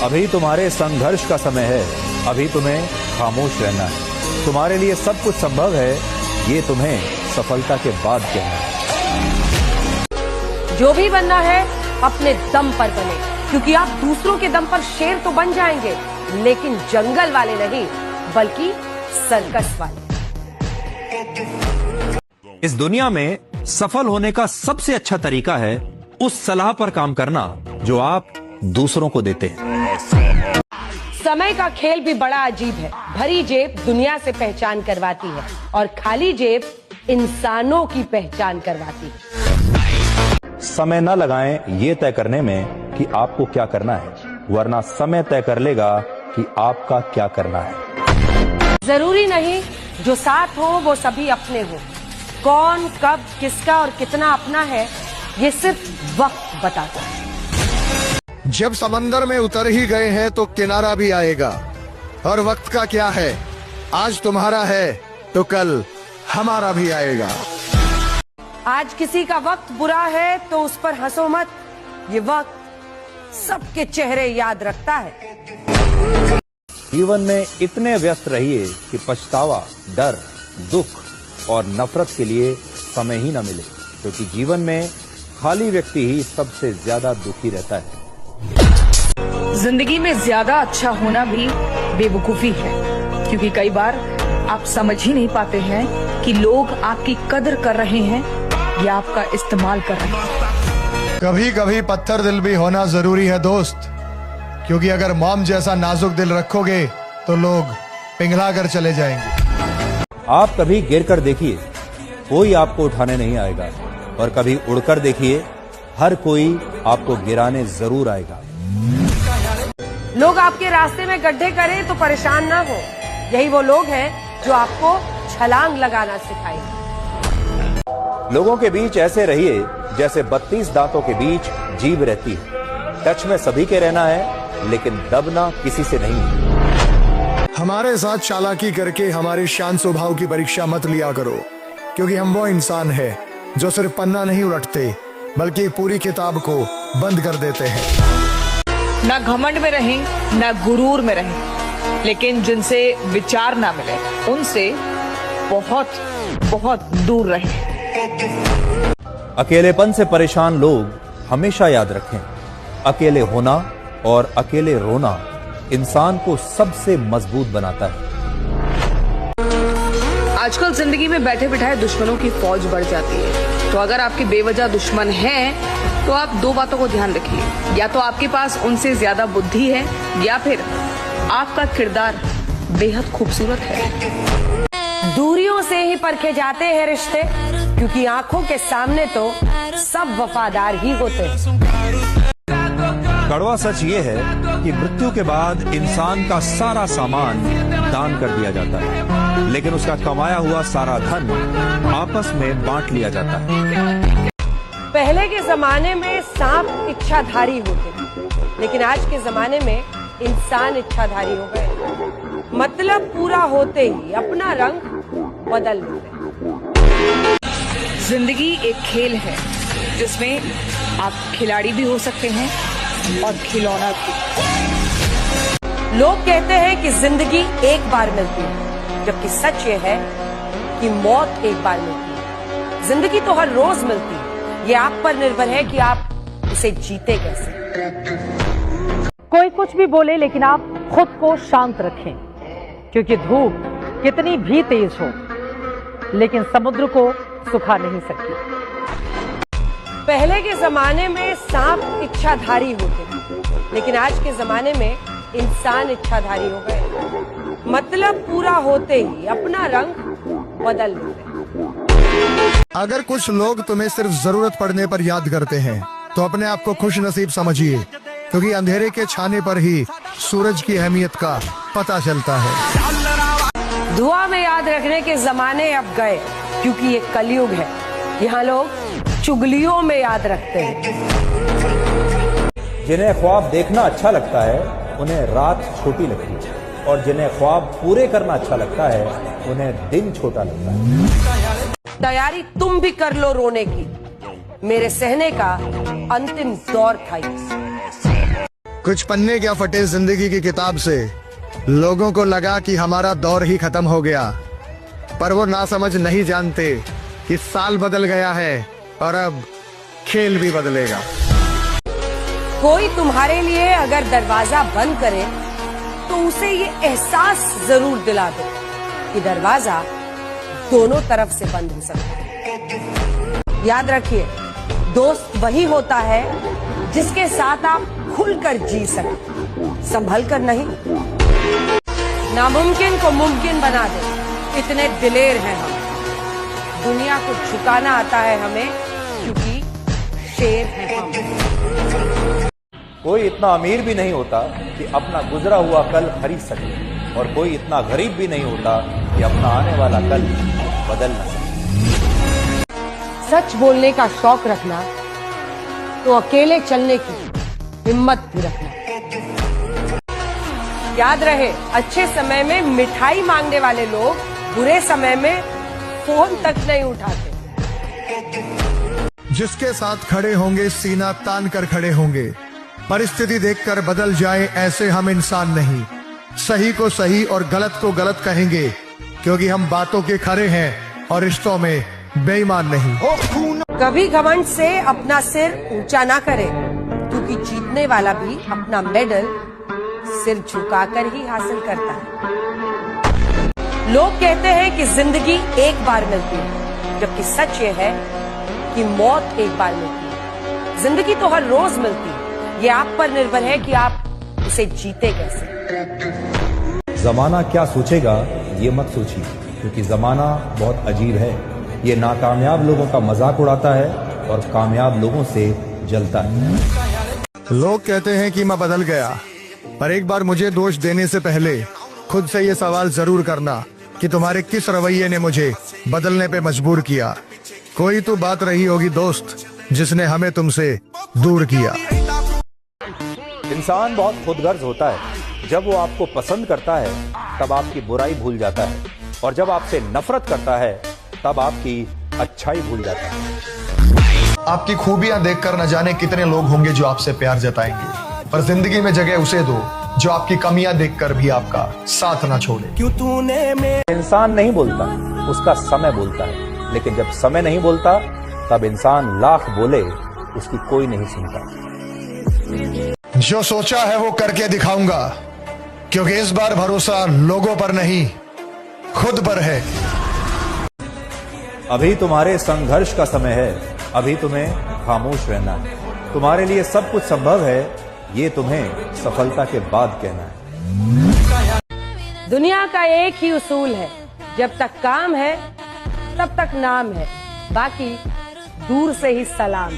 अभी तुम्हारे संघर्ष का समय है, अभी तुम्हें खामोश रहना है। तुम्हारे लिए सब कुछ संभव है, ये तुम्हें सफलता के बाद कहना है। जो भी बनना है अपने दम पर बने, क्योंकि आप दूसरों के दम पर शेर तो बन जाएंगे, लेकिन जंगल वाले नहीं, बल्कि सर्कस वाले। इस दुनिया में सफल होने का सबसे अच्छा तरीका है उस सलाह पर काम करना जो आप दूसरों को देते हैं। समय का खेल भी बड़ा अजीब है। भरी जेब दुनिया से पहचान करवाती है और खाली जेब इंसानों की पहचान करवाती है। समय न लगाएं ये तय करने में कि आपको क्या करना है, वरना समय तय कर लेगा कि आपका क्या करना है। जरूरी नहीं जो साथ हो वो सभी अपने हो। कौन कब किसका और कितना अपना है, ये सिर्फ वक्त बताता है। जब समंदर में उतर ही गए हैं तो किनारा भी आएगा। और वक्त का क्या है, आज तुम्हारा है तो कल हमारा भी आएगा। आज किसी का वक्त बुरा है तो उस पर हंसो मत, ये वक्त सबके चेहरे याद रखता है। जीवन में इतने व्यस्त रहिए कि पछतावा, डर, दुख और नफरत के लिए समय ही न मिले, क्योंकि जीवन में खाली व्यक्ति ही सबसे ज्यादा दुखी रहता है। जिंदगी में ज्यादा अच्छा होना भी बेवकूफी है, क्योंकि कई बार आप समझ ही नहीं पाते हैं कि लोग आपकी कदर कर रहे हैं या आपका इस्तेमाल कर रहे हैं। कभी कभी पत्थर दिल भी होना जरूरी है दोस्त, क्योंकि अगर मॉम जैसा नाजुक दिल रखोगे तो लोग पिघला कर चले जाएंगे। आप कभी गिर कर देखिए, कोई आपको उठाने नहीं आएगा, और कभी उड़कर देखिए, हर कोई आपको गिराने जरूर आएगा। लोग आपके रास्ते में गड्ढे करें तो परेशान ना हो, यही वो लोग हैं जो आपको छलांग लगाना सिखाएंगे। लोगों के बीच ऐसे रहिए जैसे 32 दांतों के बीच जीभ रहती है। टच में सभी के रहना है, लेकिन दबना किसी से नहीं। हमारे साथ चालाकी करके हमारे शान स्वभाव की परीक्षा मत लिया करो, क्योंकि हम वो इंसान हैं जो सिर्फ पन्ना नहीं उलटते, बल्कि पूरी किताब को बंद कर देते हैं। ना घमंड में रहें, ना गुरूर में रहें, लेकिन जिनसे विचार ना मिले उनसे बहुत बहुत दूर रहें। अकेलेपन से परेशान लोग हमेशा याद रखें, अकेले होना और अकेले रोना इंसान को सबसे मजबूत बनाता है। आजकल जिंदगी में बैठे बिठाए दुश्मनों की फौज बढ़ जाती है, तो अगर आपके बेवजह दुश्मन हैं तो आप दो बातों को ध्यान रखिए, या तो आपके पास उनसे ज्यादा बुद्धि है, या फिर आपका किरदार बेहद खूबसूरत है। दूरियों से ही परखे जाते हैं रिश्ते, क्योंकि आंखों के सामने तो सब वफादार ही होते हैं। कड़वा सच ये है कि मृत्यु के बाद इंसान का सारा सामान दान कर दिया जाता है, लेकिन उसका कमाया हुआ सारा धन आपस में बांट लिया जाता है। पहले के जमाने में सांप इच्छाधारी होते थे, लेकिन आज के जमाने में इंसान इच्छाधारी हो गए। मतलब पूरा होते ही अपना रंग बदल देते। जिंदगी एक खेल है जिसमें आप खिलाड़ी भी हो सकते हैं और खिलौना भी। लोग कहते हैं कि जिंदगी एक बार मिलती है, जबकि सच ये है कि मौत एक बार मिलती है। जिंदगी तो हर रोज मिलती है, ये आप पर निर्भर है कि आप उसे जीते कैसे। कोई कुछ भी बोले, लेकिन आप खुद को शांत रखें, क्योंकि धूप कितनी भी तेज हो, लेकिन समुद्र को सुखा नहीं सकती। पहले के जमाने में सांप इच्छाधारी होते थे, लेकिन आज के जमाने में इंसान इच्छाधारी हो गए। मतलब पूरा होते ही अपना रंग बदल देते। अगर कुछ लोग तुम्हें सिर्फ जरूरत पड़ने पर याद करते हैं तो अपने आप को खुश नसीब समझिए, क्योंकि अंधेरे के छाने पर ही सूरज की अहमियत का पता चलता है। दुआ में याद रखने के जमाने अब गए, क्योंकि ये कलयुग है। यहाँ लोग चुगलियों में याद रखते हैं। जिन्हें ख्वाब देखना अच्छा लगता है उन्हें रात छोटी लगती है, और जिन्हें ख्वाब पूरे करना अच्छा लगता है उन्हें दिन छोटा लगता है। तैयारी तुम भी कर लो रोने की, मेरे सहने का अंतिम दौर था ये। कुछ पन्ने क्या फटे जिंदगी की किताब से। लोगों को लगा कि हमारा दौर ही खत्म हो गया, पर वो नासमझ नहीं जानते कि साल बदल गया है और अब खेल भी बदलेगा। कोई तुम्हारे लिए अगर दरवाजा बंद करे तो उसे ये एहसास जरूर दिला दो कि दरवाजा दोनों तरफ से बंद हो सकता है। याद रखिए, दोस्त वही होता है जिसके साथ आप खुलकर जी सके, संभल कर नहीं। नामुमकिन को मुमकिन बना दे, इतने दिलेर हैं हम। दुनिया को झुकाना आता है हमें, क्योंकि शेर हैं हम। कोई इतना अमीर भी नहीं होता कि अपना गुजरा हुआ कल खरीद सके, और कोई इतना गरीब भी नहीं होता कि अपना आने वाला कल बदल न सके। सच बोलने का शौक रखना तो अकेले चलने की हिम्मत भी रखना। याद रहे, अच्छे समय में मिठाई मांगने वाले लोग बुरे समय में फोन तक नहीं उठाते। जिसके साथ खड़े होंगे सीना तान कर खड़े होंगे। परिस्थिति देखकर बदल जाए ऐसे हम इंसान नहीं। सही को सही और गलत को गलत कहेंगे, क्योंकि हम बातों के खरे हैं और रिश्तों में बेईमान नहीं। कभी घमंड से अपना सिर ऊंचा ना करे, क्योंकि जीतने वाला भी अपना मेडल सिर झुकाकर ही हासिल करता है। लोग कहते हैं कि जिंदगी एक बार मिलती है, जबकि सच ये है कि मौत एक बार मिलती है। जिंदगी तो हर रोज मिलती है, ये आप पर निर्भर है कि आप उसे जीते कैसे। जमाना क्या सोचेगा ये मत सोचिए, क्योंकि जमाना बहुत अजीब है। ये नाकामयाब लोगों का मजाक उड़ाता है और कामयाब लोगों से जलता है। लोग कहते हैं कि मैं बदल गया, पर एक बार मुझे दोष देने से पहले खुद से ये सवाल जरूर करना कि तुम्हारे किस रवैये ने मुझे बदलने पे मजबूर किया। कोई तो बात रही होगी दोस्त, जिसने हमें तुमसे दूर किया। इंसान बहुत खुदगर्ज होता है। जब वो आपको पसंद करता है तब आपकी बुराई भूल जाता है, और जब आपसे नफरत करता है तब आपकी अच्छाई भूल जाता है। आपकी खूबियां देखकर न जाने कितने लोग होंगे जो आपसे प्यार जताएंगे, पर जिंदगी में जगह उसे दो जो आपकी कमियां देखकर भी आपका साथ ना छोड़े। क्यों तूने इंसान नहीं बोलता, उसका समय बोलता है। लेकिन जब समय नहीं बोलता तब इंसान लाख बोले, उसकी कोई नहीं सुनता। जो सोचा है वो करके दिखाऊंगा, क्योंकि इस बार भरोसा लोगों पर नहीं खुद पर है। अभी तुम्हारे संघर्ष का समय है, अभी तुम्हें खामोश रहना है। तुम्हारे लिए सब कुछ संभव है, ये तुम्हें सफलता के बाद कहना है। दुनिया का एक ही उसूल है, जब तक काम है तब तक नाम है, बाकी दूर से ही सलाम।